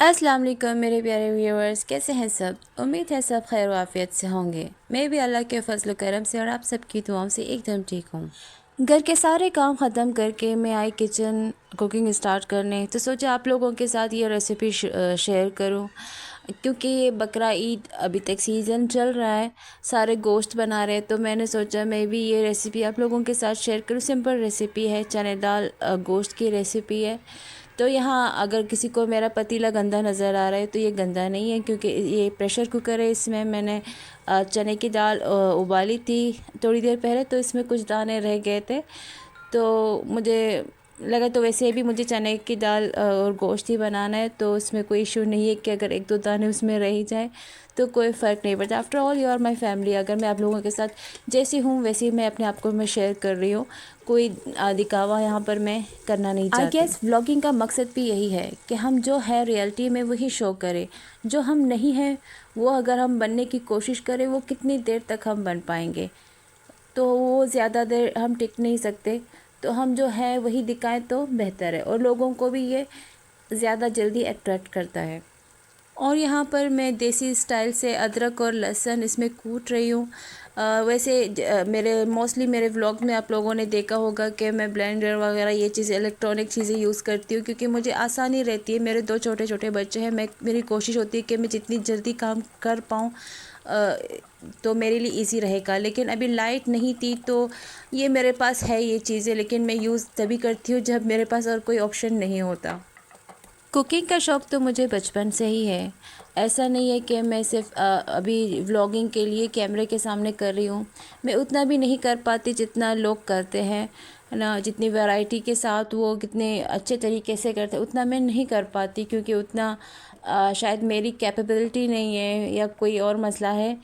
अस्सलाम वालेकुम मेरे प्यारे व्यूअर्स, कैसे हैं सब। उम्मीद है सब खैर वाफियत से होंगे। मैं भी अल्लाह के फजल करम से और आप सबकी दुआओं से एकदम ठीक हूँ। घर के सारे काम ख़त्म करके मैं आई किचन कुकिंग स्टार्ट करने, तो सोचा आप लोगों के साथ ये रेसिपी शेयर करूँ, क्योंकि ये बकरा ईद अभी तक सीज़न चल रहा है, सारे गोश्त बना रहे हैं, तो मैंने सोचा मैं भी ये रेसिपी आप लोगों के साथ शेयर करूँ। सिंपल रेसिपी है, चने दाल गोश्त की रेसिपी है। तो यहाँ अगर किसी को मेरा पतीला गंदा नज़र आ रहा है तो ये गंदा नहीं है, क्योंकि ये प्रेशर कुकर है। इसमें मैंने चने की दाल उबाली थी थोड़ी देर पहले, तो इसमें कुछ दाने रह गए थे, तो मुझे लगा, तो वैसे भी मुझे चने की दाल और गोश्त ही बनाना है, तो उसमें कोई इशू नहीं है कि अगर एक दो दाने उसमें रह ही जाए तो कोई फ़र्क नहीं पड़ता। After all you are my family. अगर मैं आप लोगों के साथ जैसी हूँ वैसे ही मैं अपने आप को मैं शेयर कर रही हूँ, कोई दिखावा यहाँ पर मैं करना नहीं चाहती। आई गेस व्लॉगिंग का मकसद भी यही है कि हम जो है रियलिटी में वही शो करें, जो हम नहीं हैं वो अगर हम बनने की कोशिश करें वो कितनी देर तक हम बन पाएंगे, तो वो ज़्यादा देर हम टिक नहीं सकते। तो हम जो है वही दिखाएं तो बेहतर है, और लोगों को भी ये ज़्यादा जल्दी अट्रैक्ट करता है। और यहाँ पर मैं देसी स्टाइल से अदरक और लहसुन इसमें कूट रही हूँ। वैसे मेरे मोस्टली मेरे व्लॉग में आप लोगों ने देखा होगा कि मैं ब्लेंडर वगैरह ये चीज़ें इलेक्ट्रॉनिक चीज़ें यूज़ करती हूँ, क्योंकि मुझे आसानी रहती है। मेरे दो छोटे छोटे बच्चे हैं, मेरी कोशिश होती है कि मैं जितनी जल्दी काम कर पाऊँ तो मेरे लिए इजी रहेगा। लेकिन अभी लाइट नहीं थी, तो ये मेरे पास है ये चीज़ें, लेकिन मैं यूज़ तभी करती हूँ जब मेरे पास और कोई ऑप्शन नहीं होता। कुकिंग का शौक़ तो मुझे बचपन से ही है। ऐसा नहीं है कि मैं सिर्फ अभी व्लॉगिंग के लिए कैमरे के सामने कर रही हूँ। मैं उतना भी नहीं कर पाती जितना लोग करते हैं, है ना। जितनी वैरायटी के साथ वो कितने अच्छे तरीके से करते हैं उतना मैं नहीं कर पाती, क्योंकि उतना शायद मेरी कैपेबिलिटी नहीं है या कोई और मसला है।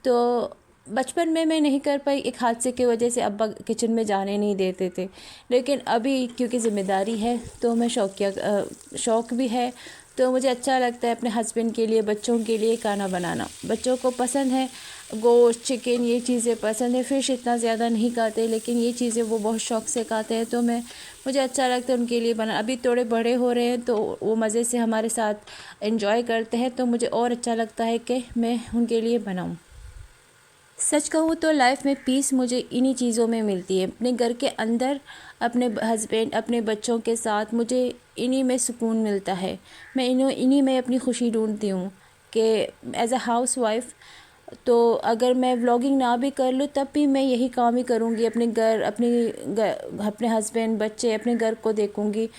तो बचपन में मैं नहीं कर पाई, एक हादसे की वजह से अब्बा किचन में जाने नहीं देते थे। लेकिन अभी क्योंकि ज़िम्मेदारी है तो मैं शौक़ भी है, तो मुझे अच्छा लगता है अपने हस्बैंड के लिए, बच्चों के लिए खाना बनाना। बच्चों को पसंद है गोश्त, चिकन, ये चीज़ें पसंद है। फ़िश इतना ज़्यादा नहीं खाते, लेकिन ये चीज़ें वो बहुत शौक़ से खाते हैं, तो मुझे अच्छा लगता है उनके लिए बना। अभी थोड़े बड़े हो रहे हैं तो वो मज़े से हमारे साथ एंजॉय करते हैं, तो मुझे और अच्छा लगता है कि मैं उनके लिए बनाऊँ। सच कहूँ तो लाइफ में पीस मुझे इन्हीं चीज़ों में मिलती है, अपने घर के अंदर, अपने हस्बैंड, अपने बच्चों के साथ। मुझे इन्हीं में सुकून मिलता है। मैं इन्हीं में अपनी खुशी ढूंढती हूँ कि एज अ हाउस वाइफ, तो अगर मैं व्लॉगिंग ना भी कर लूँ तब भी मैं यही काम ही करूँगी। अपने घर, अपने हस्बैंड, बच्चे, अपने घर को देखूँगी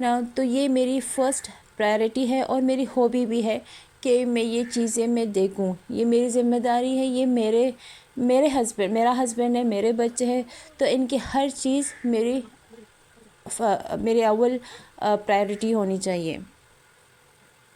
ना। तो ये मेरी फ़र्स्ट प्रायोरिटी है और मेरी हॉबी भी है कि मैं ये चीज़ें मैं देखूँ। ये मेरी ज़िम्मेदारी है, ये मेरा हस्बैंड है, मेरे बच्चे हैं, तो इनकी हर चीज़ मेरी अव्वल प्रायोरिटी होनी चाहिए।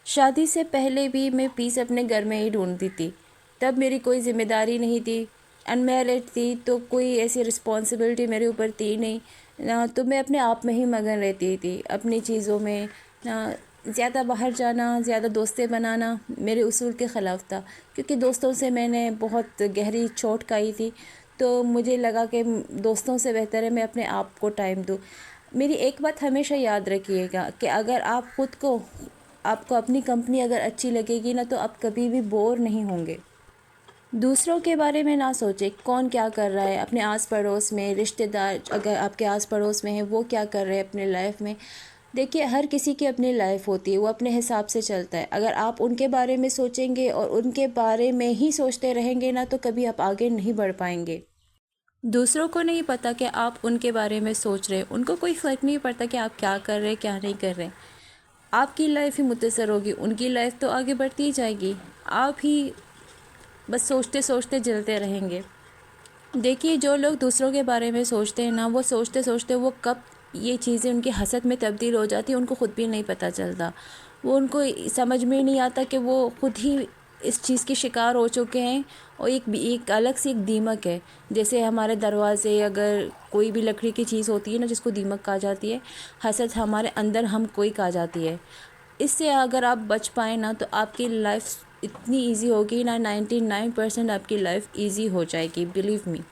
शादी से पहले भी मैं पीस अपने घर में ही ढूंढती थी। तब मेरी कोई ज़िम्मेदारी नहीं थी, अनमैरिड थी, तो कोई ऐसी रिस्पॉन्सिबिलिटी मेरे ऊपर थी नहीं ना। तो मैं अपने आप में ही मगन रहती थी, अपनी चीज़ों में ना। ज़्यादा बाहर जाना, ज़्यादा दोस्तें बनाना मेरे उसूल के ख़िलाफ़ था, क्योंकि दोस्तों से मैंने बहुत गहरी चोट खाई थी। तो मुझे लगा कि दोस्तों से बेहतर है मैं अपने आप को टाइम दूँ। मेरी एक बात हमेशा याद रखिएगा कि अगर आपको अपनी कंपनी अगर अच्छी लगेगी ना, तो आप कभी भी बोर नहीं होंगे। दूसरों के बारे में ना सोचें, कौन क्या कर रहा है अपने आस पड़ोस में, रिश्तेदार अगर आपके आस पड़ोस में है वो क्या कर रहे हैं अपने लाइफ में। देखिए, हर किसी की अपनी लाइफ होती है, वो अपने हिसाब से चलता है। अगर आप उनके बारे में सोचेंगे और उनके बारे में ही सोचते रहेंगे ना, तो कभी आप आगे नहीं बढ़ पाएंगे। दूसरों को नहीं पता कि आप उनके बारे में सोच रहे हैं, उनको कोई फ़र्क नहीं पड़ता कि आप क्या कर रहे हैं क्या नहीं कर रहे। आपकी लाइफ ही मुतासर होगी, उनकी लाइफ तो आगे बढ़ती ही जाएगी। आप ही बस सोचते सोचते जलते रहेंगे। देखिए, जो लोग दूसरों के बारे में सोचते हैं ना, वो सोचते सोचते वो कब ये चीज़ें उनकी हसद में तब्दील हो जाती है उनको ख़ुद भी नहीं पता चलता। वो उनको समझ में नहीं आता कि वो ख़ुद ही इस चीज़ के शिकार हो चुके हैं। और एक अलग से एक दीमक है, जैसे हमारे दरवाज़े, अगर कोई भी लकड़ी की चीज़ होती है ना जिसको दीमक कहा जाती है, हसद हमारे अंदर हम कोई कहा जाती है। इससे अगर आप बच पाएँ ना, तो आपकी लाइफ इतनी इजी होगी ना, 99% आपकी लाइफ इजी हो जाएगी, बिलीव मी।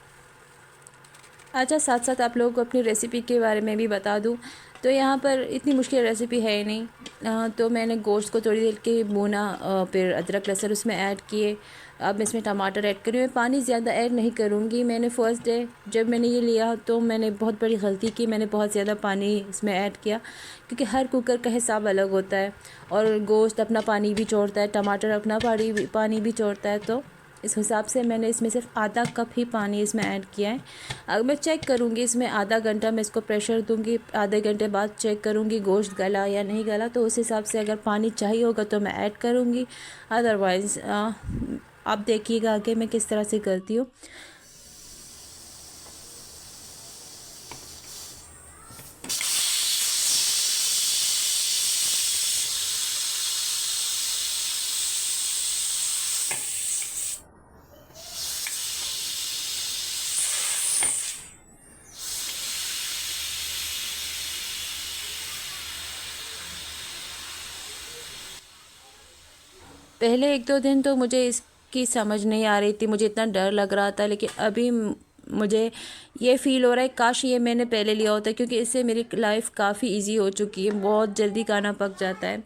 अच्छा, साथ साथ आप लोगों को अपनी रेसिपी के बारे में भी बता दूँ तो यहाँ पर इतनी मुश्किल रेसिपी है ही नहीं। तो मैंने गोश्त को थोड़ी देर के भूना, फिर अदरक लहसुन उसमें ऐड किए। अब इसमें टमाटर ऐड करी। मैं पानी ज़्यादा ऐड नहीं करूँगी। मैंने फ़र्स्ट डे जब मैंने ये लिया तो मैंने बहुत बड़ी गलती की, मैंने बहुत ज़्यादा पानी इसमें ऐड किया, क्योंकि हर कुकर का हिसाब अलग होता है और गोश्त अपना पानी भी छोड़ता है, टमाटर अपना पानी भी छोड़ता है। तो इस हिसाब से मैंने इसमें सिर्फ आधा कप ही पानी इसमें ऐड किया है। अब मैं चेक करूँगी, इसमें आधा घंटा मैं इसको प्रेशर दूँगी, आधे घंटे बाद चेक करूँगी गोश्त गला या नहीं गला। तो उस हिसाब से अगर पानी चाहिए होगा तो मैं ऐड करूँगी, अदरवाइज़ आप देखिएगा आगे मैं किस तरह से करती हूँ। पहले 1-2 दिन तो मुझे इसकी समझ नहीं आ रही थी, मुझे इतना डर लग रहा था, लेकिन अभी मुझे ये फ़ील हो रहा है काश ये मैंने पहले लिया होता, क्योंकि इससे मेरी लाइफ काफ़ी इजी हो चुकी है, बहुत जल्दी खाना पक जाता है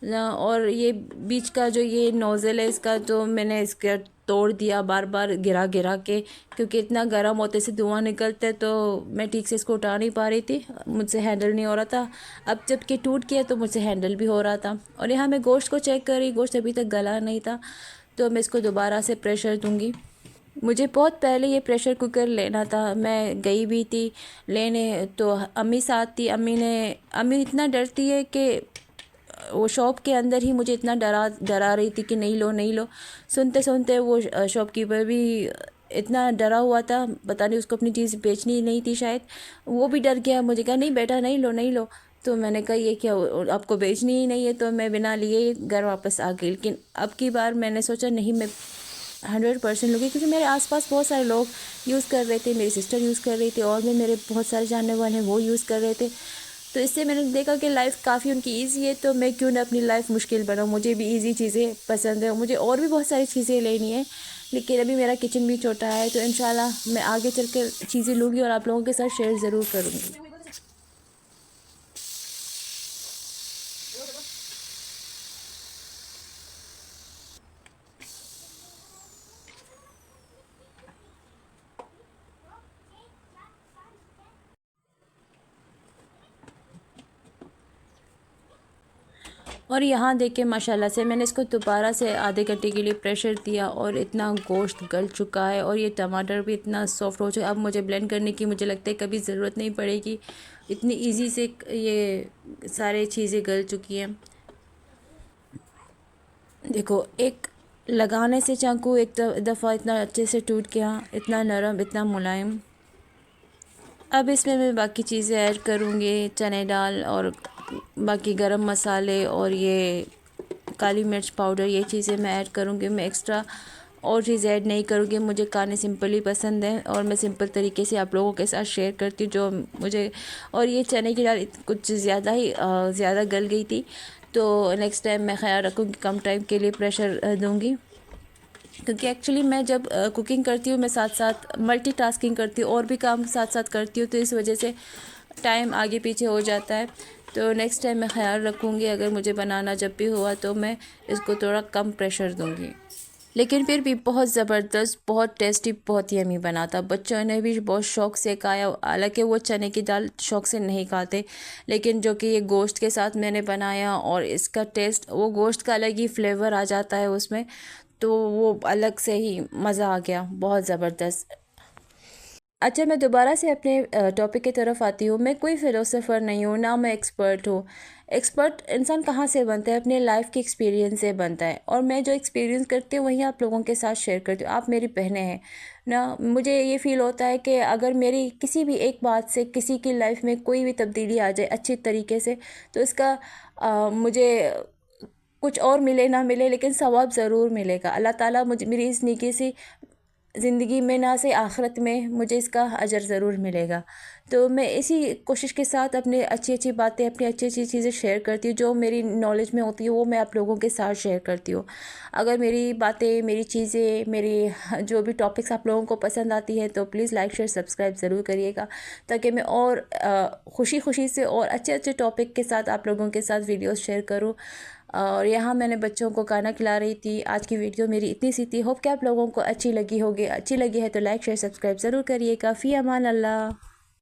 ना। और ये बीच का जो ये नोज़ल है इसका, तो मैंने इसका तोड़ दिया बार बार गिरा गिरा के, क्योंकि इतना गर्म होते से धुआं निकलता है, तो मैं ठीक से इसको उठा नहीं पा रही थी, मुझसे हैंडल नहीं हो रहा था। अब जबकि टूट गया तो मुझसे हैंडल भी हो रहा था। और यहाँ मैं गोश्त को चेक कर रही, गोश्त अभी तक गला नहीं था, तो मैं इसको दोबारा से प्रेशर दूँगी। मुझे बहुत पहले ये प्रेशर कुकर लेना था, मैं गई भी थी लेने, तो अम्मी साथ थी। अम्मी इतना डरती है कि वो शॉप के अंदर ही मुझे इतना डरा रही थी कि नहीं लो नहीं लो। सुनते सुनते वो शॉपकीपर भी इतना डरा हुआ था, पता नहीं उसको अपनी चीज़ बेचनी नहीं थी शायद, वो भी डर गया। मुझे कहा नहीं बेटा नहीं लो नहीं लो। तो मैंने कहा ये क्या, आपको बेचनी ही नहीं है, तो मैं बिना लिए घर वापस आ गई। लेकिन अब की बार मैंने सोचा नहीं, मैं 100% लूँगी, क्योंकि मेरे आसपास बहुत सारे लोग यूज़ कर रहे थे, मेरी सिस्टर यूज़ कर रही थी और भी मेरे बहुत सारे जानने वाले हैं वो यूज़ कर रहे थे। तो इससे मैंने देखा कि लाइफ़ काफ़ी उनकी ईज़ी है, तो मैं क्यों ना अपनी लाइफ़ मुश्किल बनाऊँ। मुझे भी ईज़ी चीज़ें पसंद है, मुझे और भी बहुत सारी चीज़ें लेनी है, लेकिन अभी मेरा किचन भी छोटा है, तो इंशाल्लाह मैं आगे चल कर चीज़ें लूँगी और आप लोगों के साथ शेयर ज़रूर करूँगी। और यहाँ देखिए माशाल्लाह से मैंने इसको दोबारा से आधे घंटे के लिए प्रेशर दिया और इतना गोश्त गल चुका है और ये टमाटर भी इतना सॉफ्ट हो चुका है। अब मुझे ब्लेंड करने की मुझे लगता है कभी ज़रूरत नहीं पड़ेगी, इतनी इजी से ये सारे चीज़ें गल चुकी हैं। देखो, एक लगाने से चाकू एक दफ़ा इतना अच्छे से टूट गया, इतना नरम इतना मुलायम। अब इसमें मैं बाकी चीज़ें ऐड करूँगी, चने दाल और बाकी गरम मसाले और ये काली मिर्च पाउडर, ये चीज़ें मैं ऐड करूँगी। मैं एक्स्ट्रा और चीज़ ऐड नहीं करूँगी, मुझे खाने सिंपल ही पसंद है और मैं सिंपल तरीके से आप लोगों के साथ शेयर करती हूँ जो मुझे। और ये चने की दाल कुछ ज़्यादा ही ज़्यादा गल गई थी, तो नेक्स्ट टाइम मैं ख्याल रखूँगी, कम टाइम के लिए प्रेशर दूँगी। क्योंकि एक्चुअली मैं जब कुकिंग करती हूँ मैं साथ साथ मल्टीटास्किंग करती हूँ और भी काम साथ साथ करती हूँ, तो इस वजह से टाइम आगे पीछे हो जाता है। तो नेक्स्ट टाइम मैं ख्याल रखूँगी, अगर मुझे बनाना जब भी हुआ तो मैं इसको थोड़ा कम प्रेशर दूँगी। लेकिन फिर भी बहुत ज़बरदस्त, बहुत टेस्टी, बहुत यमी बना था। बच्चों ने भी बहुत शौक़ से खाया, हालांकि वो चने की दाल शौक़ से नहीं खाते, लेकिन जो कि ये गोश्त के साथ मैंने बनाया और इसका टेस्ट, वो गोश्त का अलग ही फ्लेवर आ जाता है उसमें, तो वो अलग से ही मज़ा आ गया, बहुत ज़बरदस्त। अच्छा, मैं दोबारा से अपने टॉपिक की तरफ आती हूँ। मैं कोई फ़िलोसोफ़र नहीं हूँ, ना मैं एक्सपर्ट हूँ। एक्सपर्ट इंसान कहाँ से बनता है? अपने लाइफ के एक्सपीरियंस से बनता है, और मैं जो एक्सपीरियंस करती हूँ वही आप लोगों के साथ शेयर करती हूँ। आप मेरी बहनें हैं ना, मुझे ये फ़ील होता है कि अगर मेरी किसी भी एक बात से किसी की लाइफ में कोई भी तब्दीली आ जाए अच्छी तरीके से, तो इसका मुझे कुछ और मिले ना मिले, लेकिन सवाब ज़रूर मिलेगा। अल्लाह ताला मुझे मेरी इस नेकी से ज़िंदगी में ना से आखिरत में मुझे इसका अजर ज़रूर मिलेगा। तो मैं इसी कोशिश के साथ अपने अच्छी अच्छी बातें, अपनी अच्छी अच्छी चीज़ें शेयर करती हूँ। जो मेरी नॉलेज में होती है वो मैं आप लोगों के साथ शेयर करती हूँ। अगर मेरी बातें, मेरी चीज़ें, मेरी जो भी टॉपिक्स आप लोगों को पसंद आती हैं तो प्लीज़ लाइक शेयर सब्सक्राइब ज़रूर करिएगा, ताकि मैं और खुशी खुशी से और अच्छे अच्छे टॉपिक के साथ आप लोगों के साथ वीडियोस शेयर करूं। और यहाँ मैंने बच्चों को खाना खिला रही थी। आज की वीडियो मेरी इतनी सी थी। होप कि आप लोगों को अच्छी लगी होगी। अच्छी लगी है तो लाइक शेयर सब्सक्राइब ज़रूर करिएगा। फ़ी अमान अल्लाह।